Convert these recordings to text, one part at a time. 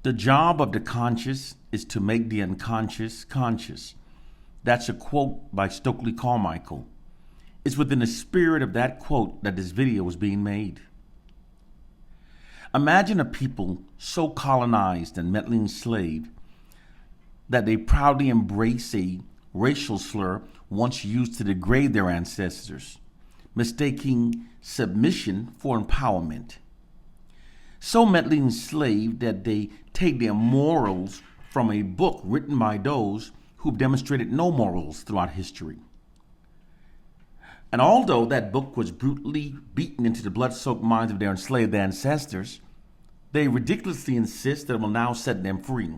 The job of the conscious is to make the unconscious conscious. That's a quote by Stokely Carmichael. It's within the spirit of that quote that this video was being made. Imagine a people so colonized and mentally enslaved that they proudly embrace a racial slur once used to degrade their ancestors, mistaking submission for empowerment. So mentally enslaved that they take their morals from a book written by those who've demonstrated no morals throughout history. And although that book was brutally beaten into the blood-soaked minds of their enslaved ancestors, they ridiculously insist that it will now set them free.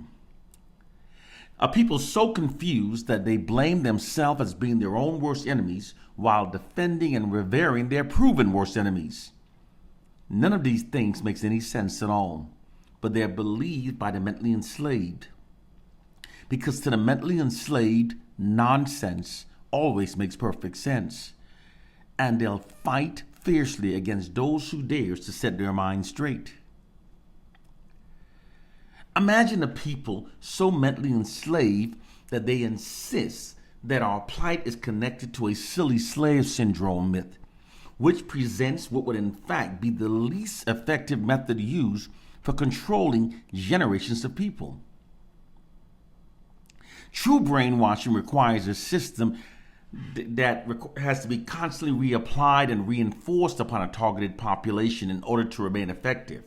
A people so confused that they blame themselves as being their own worst enemies while defending and revering their proven worst enemies. None of these things makes any sense at all, but they're believed by the mentally enslaved. Because to the mentally enslaved, nonsense always makes perfect sense. And they'll fight fiercely against those who dares to set their minds straight. Imagine a people so mentally enslaved that they insist that our plight is connected to a silly slave syndrome myth, which presents what would in fact be the least effective method used for controlling generations of people. True brainwashing requires a system that has to be constantly reapplied and reinforced upon a targeted population in order to remain effective.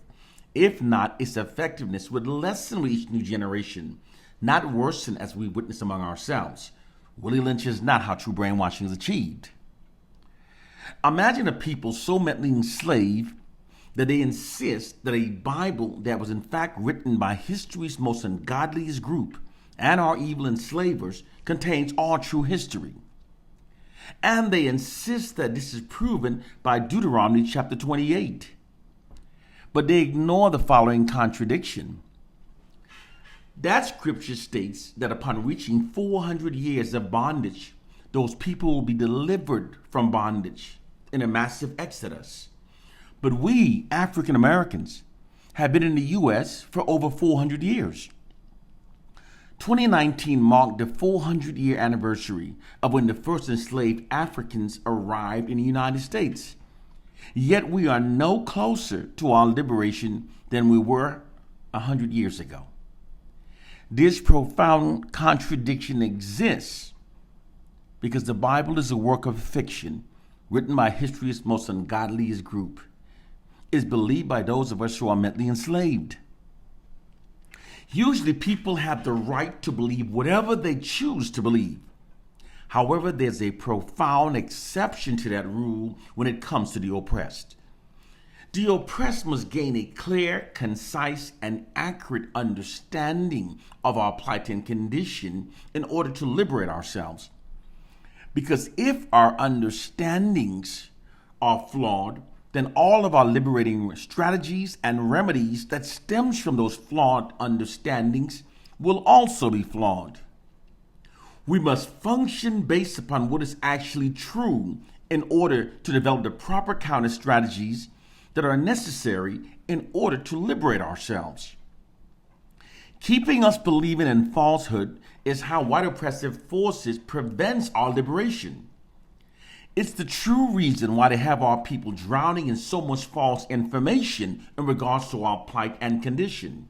If not, its effectiveness would lessen with each new generation, not worsen as we witness among ourselves. Willie Lynch is not how true brainwashing is achieved. Imagine a people so mentally enslaved that they insist that a Bible that was in fact written by history's most ungodliest group and our evil enslavers contains all true history. And they insist that this is proven by Deuteronomy chapter 28. But they ignore the following contradiction. That scripture states that upon reaching 400 years of bondage, those people will be delivered from bondage in a massive exodus. But we, African Americans, have been in the U.S. for over 400 years. 2019 marked the 400-year anniversary of when the first enslaved Africans arrived in the United States. Yet we are no closer to our liberation than we were 100 years ago. This profound contradiction exists because the Bible is a work of fiction written by history's most ungodliest group. It is believed by those of us who are mentally enslaved. Usually people have the right to believe whatever they choose to believe. However, there's a profound exception to that rule when it comes to the oppressed. The oppressed must gain a clear, concise, and accurate understanding of our plight and condition in order to liberate ourselves. Because if our understandings are flawed, then all of our liberating strategies and remedies that stems from those flawed understandings will also be flawed. We must function based upon what is actually true in order to develop the proper counter strategies that are necessary in order to liberate ourselves. Keeping us believing in falsehood is how white oppressive forces prevents our liberation. It's the true reason why they have our people drowning in so much false information in regards to our plight and condition.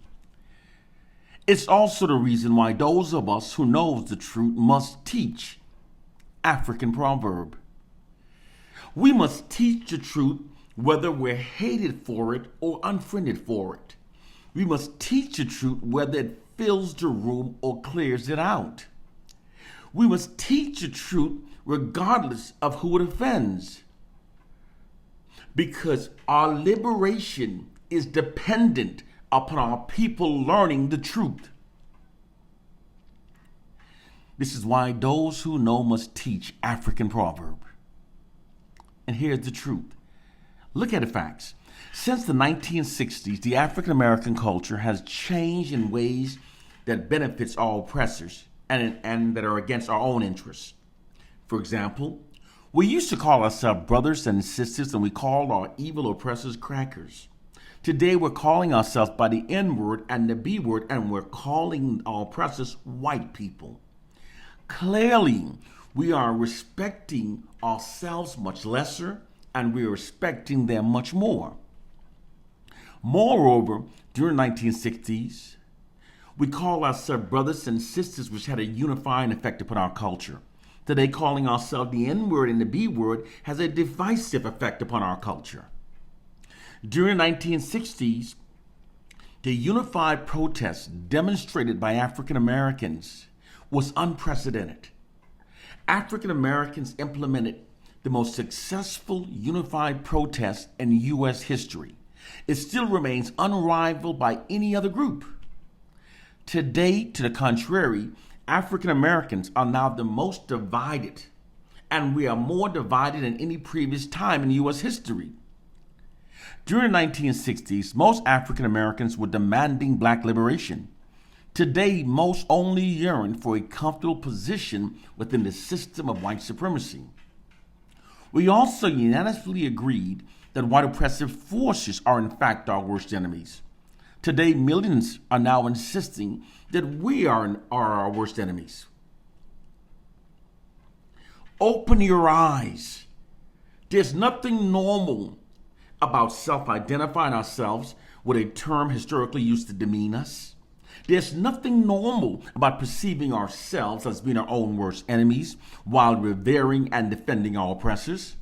It's also the reason why those of us who knows the truth must teach African proverb. We must teach the truth whether we're hated for it or unfriended for it. We must teach the truth whether it fills the room or clears it out. We must teach the truth regardless of who it offends. Because our liberation is dependent upon our people learning the truth. This is why those who know must teach African proverb. And here's the truth. Look at the facts. Since the 1960s, the African American culture has changed in ways that benefits our oppressors and that are against our own interests. For example, we used to call ourselves brothers and sisters, and we called our evil oppressors crackers. Today we're calling ourselves by the N word and the B word, and we're calling our oppressors white people. Clearly, we are respecting ourselves much lesser, and we're respecting them much more. Moreover, during the 1960s, we call ourselves brothers and sisters, which had a unifying effect upon our culture. Today, calling ourselves the N word and the B word has a divisive effect upon our culture. During the 1960s, the unified protest demonstrated by African Americans was unprecedented. African Americans implemented the most successful unified protest in U.S. history. It still remains unrivaled by any other group. Today, to the contrary, African Americans are now the most divided, and we are more divided than any previous time in U.S. history. During the 1960s, most African Americans were demanding black liberation. Today, most only yearn for a comfortable position within the system of white supremacy. We also unanimously agreed that white oppressive forces are in fact our worst enemies. Today, millions are now insisting that we are our worst enemies. Open your eyes. There's nothing normal about self-identifying ourselves with a term historically used to demean us. There's nothing normal about perceiving ourselves as being our own worst enemies while revering and defending our oppressors,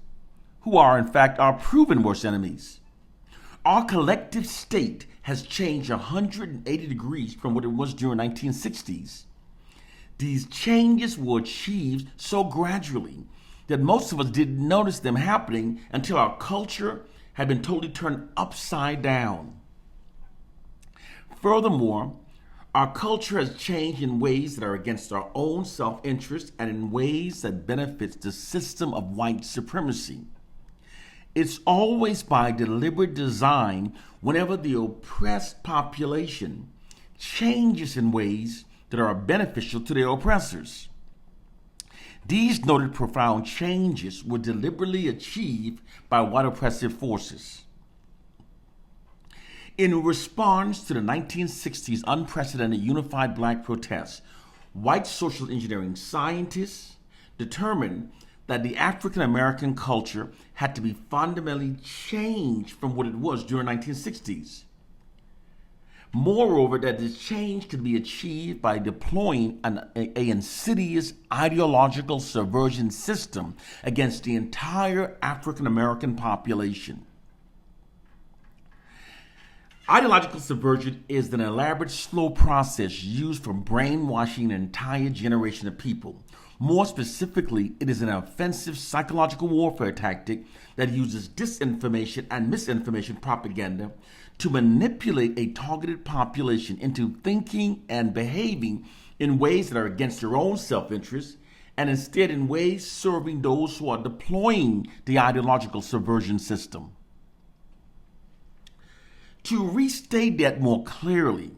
who are in fact our proven worst enemies. Our collective state has changed 180 degrees from what it was during the 1960s. These changes were achieved so gradually that most of us didn't notice them happening until our culture had been totally turned upside down. Furthermore, our culture has changed in ways that are against our own self-interest and in ways that benefits the system of white supremacy. It's always by deliberate design whenever the oppressed population changes in ways that are beneficial to their oppressors. These noted profound changes were deliberately achieved by white oppressive forces. In response to the 1960s unprecedented unified black protests, white social engineering scientists determined that the African American culture had to be fundamentally changed from what it was during the 1960s. Moreover, that this change could be achieved by deploying an insidious ideological subversion system against the entire African American population. Ideological subversion is an elaborate, slow process used for brainwashing an entire generation of people. More specifically, it is an offensive psychological warfare tactic that uses disinformation and misinformation propaganda to manipulate a targeted population into thinking and behaving in ways that are against their own self-interest, and instead in ways serving those who are deploying the ideological subversion system. To restate that more clearly,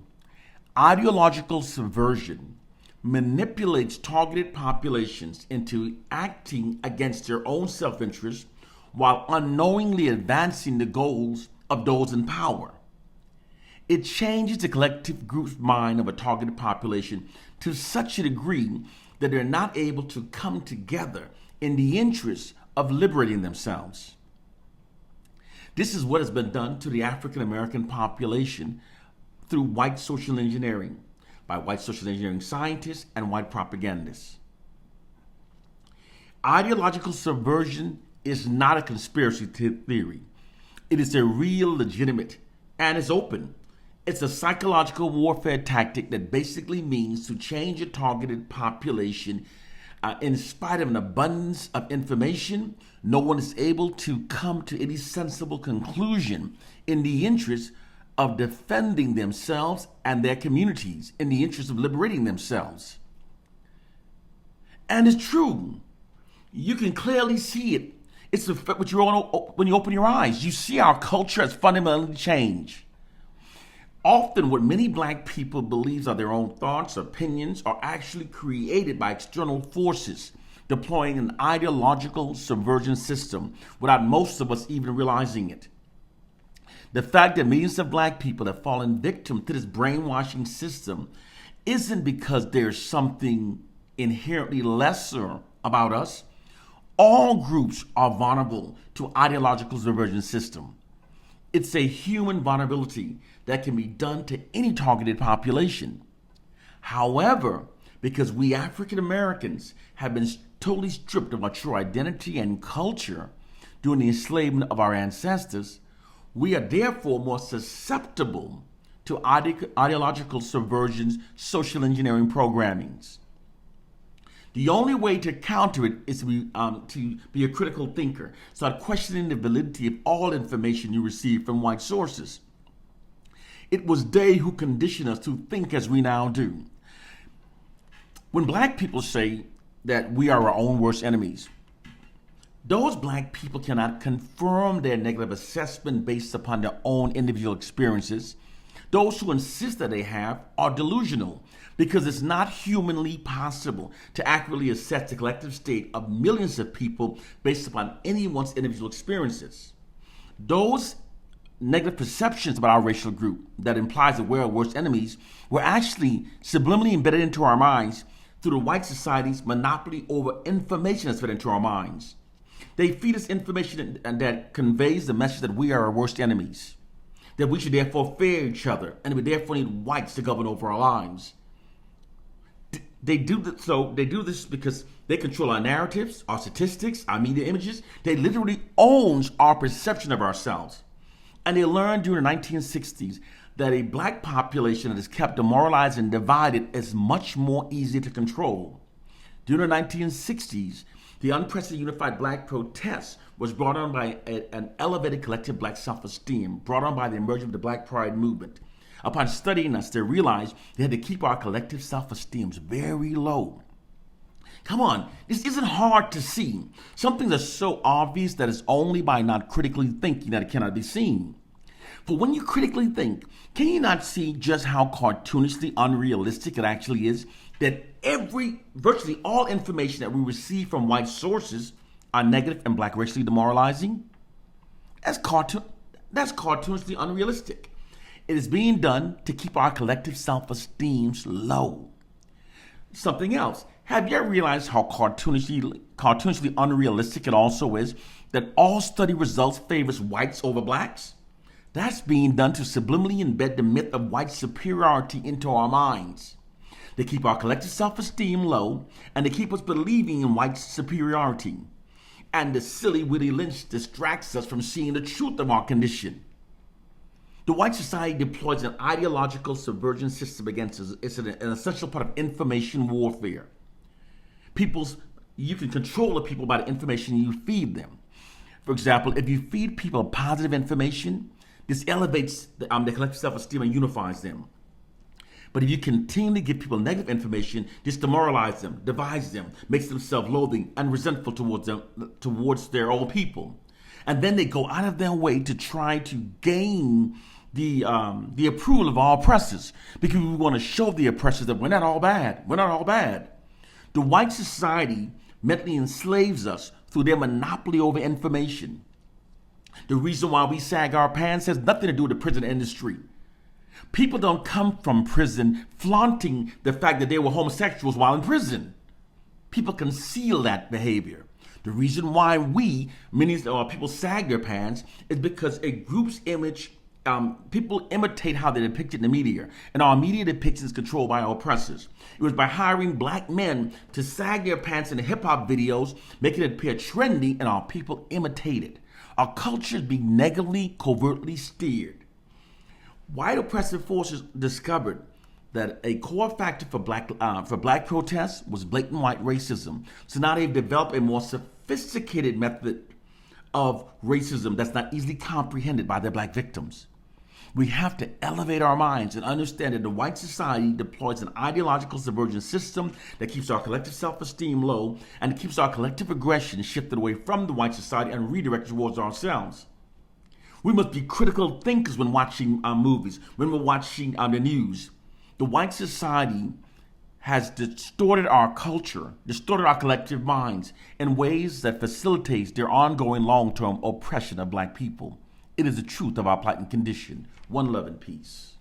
ideological subversion manipulates targeted populations into acting against their own self-interest while unknowingly advancing the goals of those in power. It changes the collective group's mind of a targeted population to such a degree that they're not able to come together in the interest of liberating themselves. This is what has been done to the African American population through white social engineering, by white social engineering scientists and white propagandists. Ideological subversion is not a conspiracy theory. It is a real, legitimate, and is open. It's a psychological warfare tactic that basically means to change a targeted population. In spite of an abundance of information, no one is able to come to any sensible conclusion in the interest of defending themselves and their communities, in the interest of liberating themselves. And it's true. You can clearly see it. It's what when you open your eyes. You see our culture has fundamentally changed. Often what many black people believe are their own thoughts, opinions, are actually created by external forces deploying an ideological subversion system without most of us even realizing it. The fact that millions of black people have fallen victim to this brainwashing system isn't because there's something inherently lesser about us. All groups are vulnerable to ideological subversion system. It's a human vulnerability that can be done to any targeted population. However, because we African Americans have been totally stripped of our true identity and culture during the enslavement of our ancestors, we are therefore more susceptible to ideological subversions, social engineering programmings. The only way to counter it is to be a critical thinker. Start questioning the validity of all information you receive from white sources. It was they who conditioned us to think as we now do. When black people say that we are our own worst enemies, those black people cannot confirm their negative assessment based upon their own individual experiences. Those who insist that they have are delusional because it's not humanly possible to accurately assess the collective state of millions of people based upon anyone's individual experiences. Those negative perceptions about our racial group that implies that we're our worst enemies were actually subliminally embedded into our minds through the white society's monopoly over information that's fed into our minds. They feed us information that conveys the message that we are our worst enemies, that we should therefore fear each other, and we therefore need whites to govern over our lives. They do this because they control our narratives, our statistics, our media images. They literally own our perception of ourselves. And they learned during the 1960s that a black population that is kept demoralized and divided is much more easy to control. During the 1960s, the unprecedented unified black protest was brought on by an elevated collective black self-esteem, brought on by the emergence of the Black Pride movement. Upon studying us, they realized they had to keep our collective self-esteems very low. Come on, this isn't hard to see. Some things are so obvious that it's only by not critically thinking that it cannot be seen. But when you critically think, can you not see just how cartoonishly unrealistic it actually is that virtually all information that we receive from white sources are negative and black racially demoralizing? That's cartoonishly unrealistic. It is being done to keep our collective self-esteems low. Something else. Have you ever realized how cartoonishly unrealistic it also is that all study results favors whites over blacks? That's being done to subliminally embed the myth of white superiority into our minds. They keep our collective self-esteem low, and they keep us believing in white superiority. And the silly Willie Lynch distracts us from seeing the truth of our condition. The white society deploys an ideological subversion system against us. It's an essential part of information warfare. You can control the people by the information you feed them. For example, if you feed people positive information, this elevates the collective self-esteem and unifies them. But if you continually give people negative information, this demoralizes them, divides them, makes them self-loathing and resentful towards their own people. And then they go out of their way to try to gain the approval of our oppressors, because we want to show the oppressors that we're not all bad. We're not all bad. The white society mentally enslaves us through their monopoly over information. The reason why we sag our pants has nothing to do with the prison industry. People don't come from prison flaunting the fact that they were homosexuals while in prison. People conceal that behavior. The reason why people sag their pants is because a group's image, people imitate how they're depicted in the media, and our media depiction is controlled by our oppressors. It was by hiring black men to sag their pants in the hip-hop videos, making it appear trendy, and our people imitated it. Our culture is being negatively, covertly steered. White oppressive forces discovered that a core factor for black protests was blatant white racism. So now they've developed a more sophisticated method of racism that's not easily comprehended by their black victims. We have to elevate our minds and understand that the white society deploys an ideological subversion system that keeps our collective self-esteem low and keeps our collective aggression shifted away from the white society and redirected towards ourselves. We must be critical thinkers when watching movies, when we're watching the news. The white society has distorted our culture, distorted our collective minds in ways that facilitates their ongoing long-term oppression of black people. It is the truth of our plight and condition. One love and peace.